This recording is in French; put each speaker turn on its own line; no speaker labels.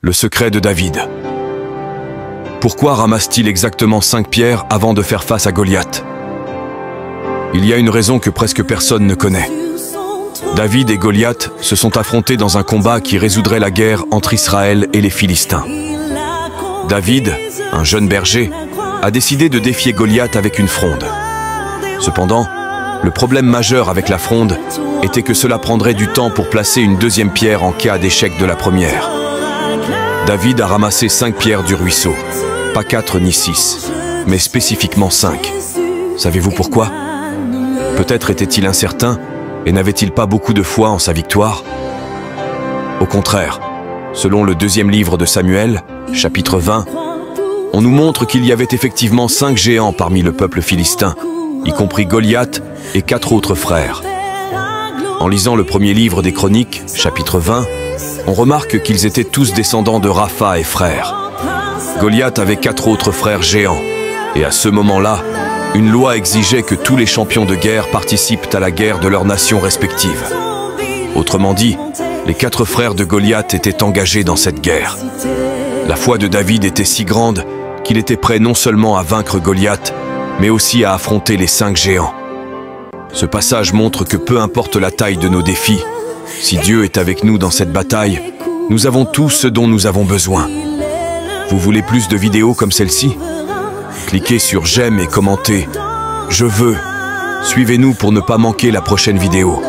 Le secret de David. Pourquoi ramasse-t-il exactement 5 pierres avant de faire face à Goliath? Il y a une raison que presque personne ne connaît. David et Goliath se sont affrontés dans un combat qui résoudrait la guerre entre Israël et les Philistins. David, un jeune berger, a décidé de défier Goliath avec une fronde. Cependant, le problème majeur avec la fronde était que cela prendrait du temps pour placer une deuxième pierre en cas d'échec de la première. David a ramassé 5 pierres du ruisseau, pas 4 ni 6, mais spécifiquement 5. Savez-vous pourquoi? Peut-être était-il incertain et n'avait-il pas beaucoup de foi en sa victoire? Au contraire, selon le 2e livre de Samuel, chapitre 20, on nous montre qu'il y avait effectivement 5 géants parmi le peuple philistin, y compris Goliath et 4 autres frères. En lisant le 1er livre des Chroniques, chapitre 20, on remarque qu'ils étaient tous descendants de Rapha et frères. Goliath avait 4 autres frères géants, et à ce moment-là, une loi exigeait que tous les champions de guerre participent à la guerre de leurs nations respectives. Autrement dit, les 4 frères de Goliath étaient engagés dans cette guerre. La foi de David était si grande qu'il était prêt non seulement à vaincre Goliath, mais aussi à affronter les 5 géants. Ce passage montre que peu importe la taille de nos défis, si Dieu est avec nous dans cette bataille, nous avons tout ce dont nous avons besoin. Vous voulez plus de vidéos comme celle-ci? Cliquez sur j'aime et commentez. Je veux. Suivez-nous pour ne pas manquer la prochaine vidéo.